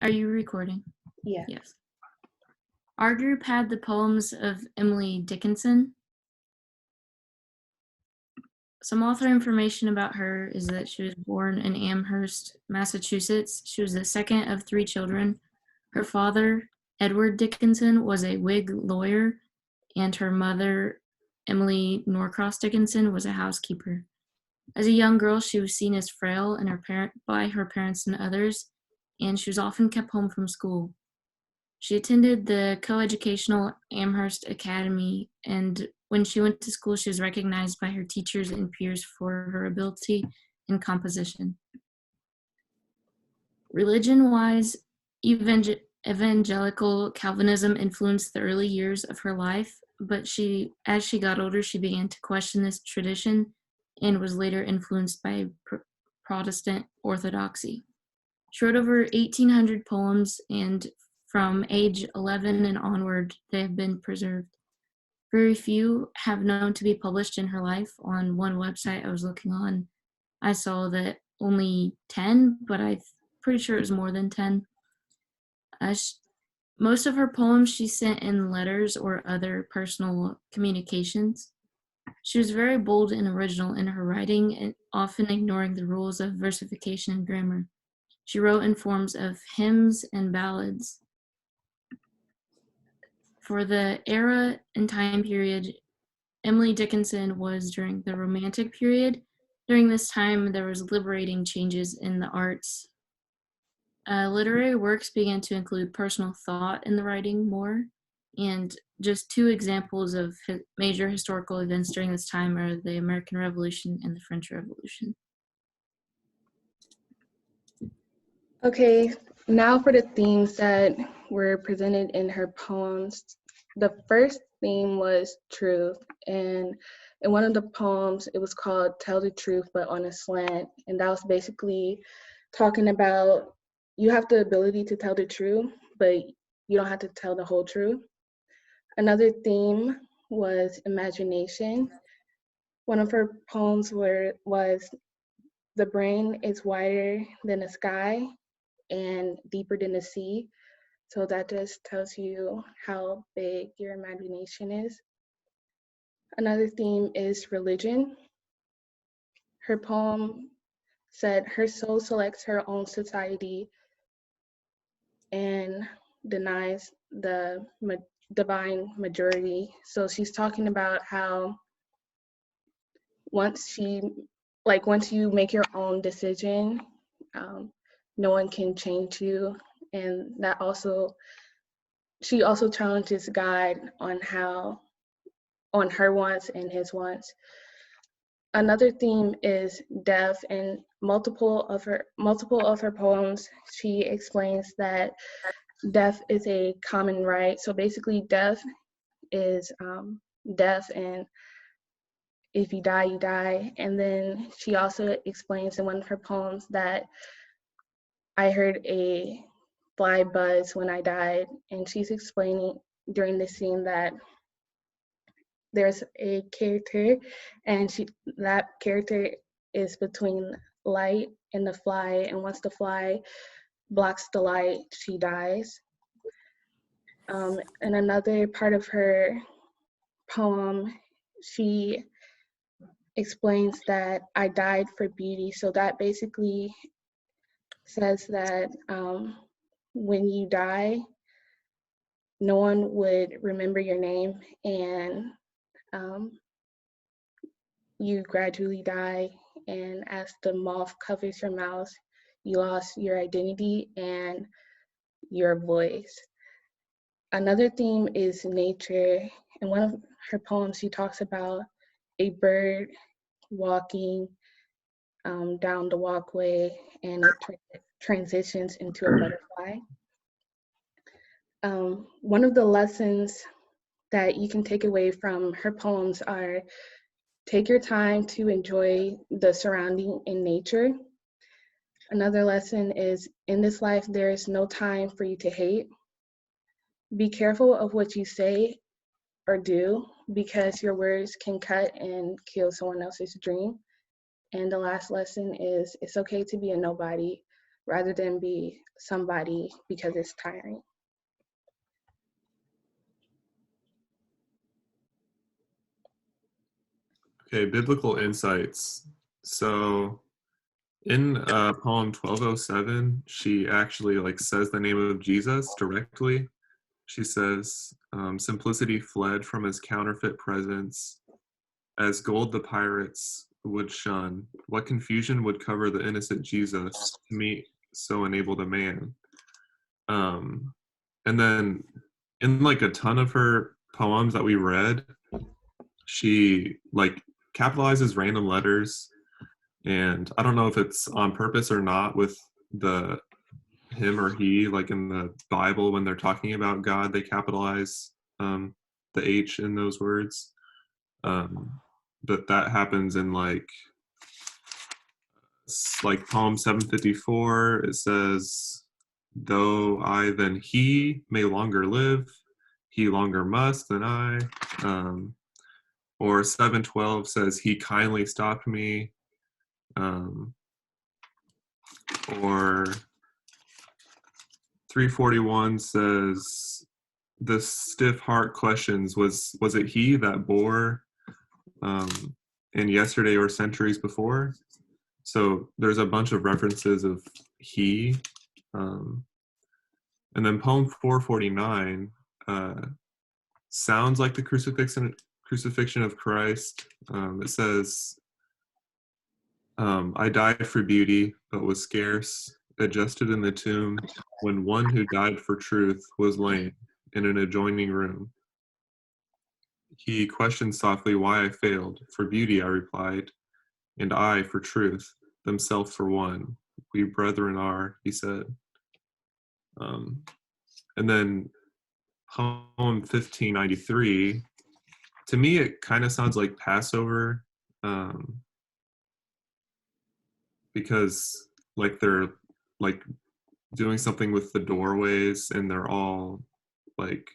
Are you recording? Yeah. Yes. Our group had the poems of Emily Dickinson. Some author information about her is that she was born in Amherst, Massachusetts. She was the second of 3 children. Her father, Edward Dickinson, was a Whig lawyer, and her mother, Emily Norcross Dickinson, was a housekeeper. As a young girl, she was seen as frail by her parents and others, and she was often kept home from school. She attended the coeducational Amherst Academy, and when she went to school, she was recognized by her teachers and peers for her ability in composition. Religion-wise, evangelical Calvinism influenced the early years of her life, but as she got older, she began to question this tradition and was later influenced by Protestant orthodoxy. She wrote over 1,800 poems, and from age 11 and onward, they have been preserved. Very few have known to be published in her life. On one website I was looking on, I saw that only 10, but I'm pretty sure it was more than 10. Most of her poems she sent in letters or other personal communications. She was very bold and original in her writing, and often ignoring the rules of versification and grammar. She wrote in forms of hymns and ballads. For the era and time period, Emily Dickinson was during the Romantic period. During this time, there was liberating changes in the arts. Literary works began to include personal thought in the writing more, and just 2 examples of major historical events during this time are the American Revolution and the French Revolution. Okay, now for the themes that were presented in her poems. The first theme was truth, and in one of the poems, it was called Tell the Truth But on a Slant, and that was basically talking about you have the ability to tell the truth, but you don't have to tell the whole truth. Another theme was imagination. One of her poems was the brain is wider than the sky and deeper than the sea. So that just tells you how big your imagination is. Another theme is religion. Her poem said her soul selects her own society and denies the divine majority. So she's talking about how once you make your own decision, no one can change you, and that also she also challenges God on her wants and his wants. Another theme is death, and multiple of her poems she explains that death is a common right. So basically death is death, and if you die, you die. And then she also explains in one of her poems that I heard a fly buzz when I died, and she's explaining during the scene that there's a character, and that character is between light and the fly, and once the fly blocks the light, she dies. In another part of her poem, she explains that I died for beauty. So that basically says that when you die, no one would remember your name, and um, you gradually die. And as the moth covers your mouth, you lost your identity and your voice. Another theme is nature. In one of her poems, she talks about a bird walking down the walkway, and it transitions into a butterfly. One of the lessons that you can take away from her poems are take your time to enjoy the surrounding in nature. Another lesson is in this life, there is no time for you to hate. Be careful of what you say or do because your words can cut and kill someone else's dream. And the last lesson is it's okay to be a nobody. rather than be somebody because it's tiring. Okay, biblical insights. So in poem 1207, she actually like says the name of Jesus directly. She says, simplicity fled from his counterfeit presence. As gold the pirates would shun. What confusion would cover the innocent Jesus to meet so enabled a man? Um, and then in like a ton of her poems that we read, she like capitalizes random letters, and I don't know if it's on purpose or not with the him or he, like in the Bible when they're talking about God, they capitalize the H in those words. But that happens in like Psalm 754. It says, "Though I than he may longer live, he longer must than I." Or 712 says, "He kindly stopped me." Um, or 341 says, "The stiff heart questions, was it he that bore um, in yesterday or centuries before?" So there's a bunch of references of he. Um, and then poem 449 sounds like the crucifixion of Christ. It says, "I died for beauty, but was scarce, adjusted in the tomb, when one who died for truth was lain in an adjoining room. He questioned softly why I failed. For beauty, I replied, and I for truth, themselves for one. We brethren are," he said. Um, and then poem 1593, to me, it kind of sounds like Passover, um, because like they're like doing something with the doorways, and they're all like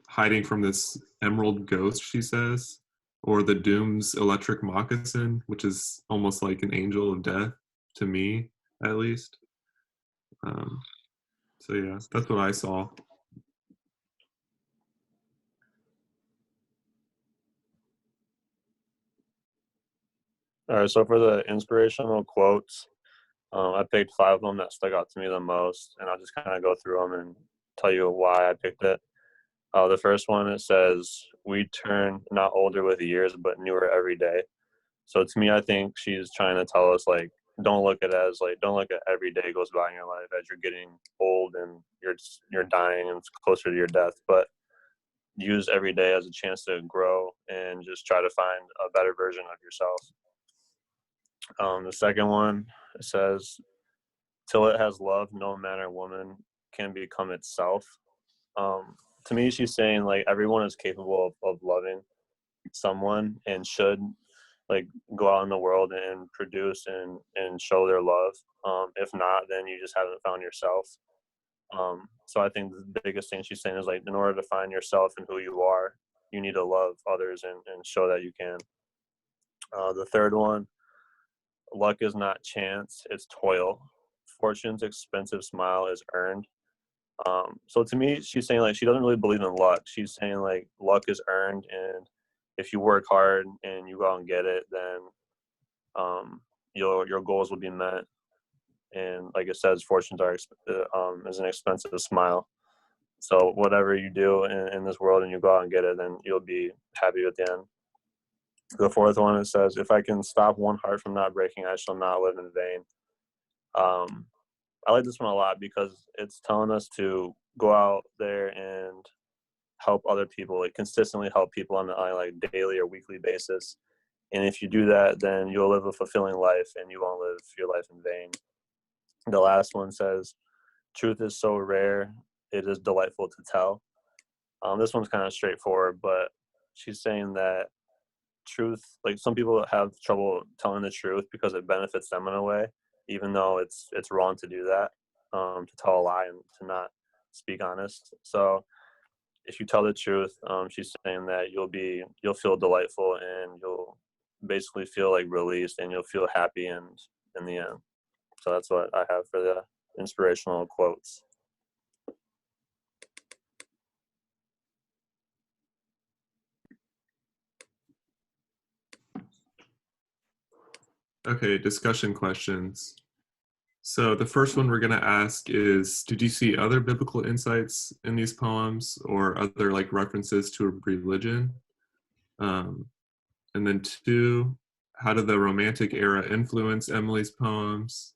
hiding from this emerald ghost, she says, or the doom's electric moccasin, which is almost like an angel of death to me, at least. um, so yeah, that's what I saw. All right, so for the inspirational quotes, I picked 5 of them that stuck out to me the most, and I'll just kind of go through them and tell you why I picked it. The first one, it says, "We turn not older with years, but newer every day." So to me, I think she's trying to tell us, like, don't look at every day goes by in your life as you're getting old and you're dying and it's closer to your death, but use every day as a chance to grow and just try to find a better version of yourself. The second one, it says, "Till it has love, no man or woman can become itself." To me, she's saying like everyone is capable of loving someone and should like go out in the world and produce and show their love. If not, then you just haven't found yourself. So I think the biggest thing she's saying is like, in order to find yourself and who you are, you need to love others and show that you can. The third one, "Luck is not chance, it's toil. Fortune's expensive smile is earned." So to me, she's saying like she doesn't really believe in luck. She's saying like luck is earned, and if you work hard and you go out and get it, then your goals will be met. And like it says, fortunes are is an expensive smile. So whatever you do in this world and you go out and get it, then you'll be happy at the end. The fourth one, it says, "If I can stop one heart from not breaking, I shall not live in vain." Um, I like this one a lot because it's telling us to go out there and help other people, like consistently help people on a like daily or weekly basis. And if you do that, then you'll live a fulfilling life and you won't live your life in vain. The last one says, "Truth is so rare, it is delightful to tell." This one's kind of straightforward, but she's saying that truth, like some people have trouble telling the truth because it benefits them in a way, even though it's wrong to do that, to tell a lie and to not speak honest. So if you tell the truth, she's saying that you'll feel delightful and you'll basically feel like released and you'll feel happy and in the end. So that's what I have for the inspirational quotes. Okay, discussion questions. So the first one we're going to ask is, did you see other biblical insights in these poems or other like references to a religion? And then 2, how did the Romantic era influence Emily's poems?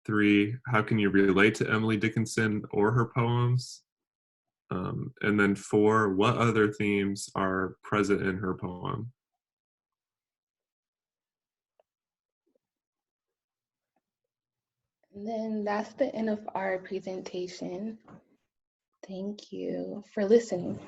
3, how can you relate to Emily Dickinson or her poems? And then 4, what other themes are present in her poem? And then that's the end of our presentation. Thank you for listening.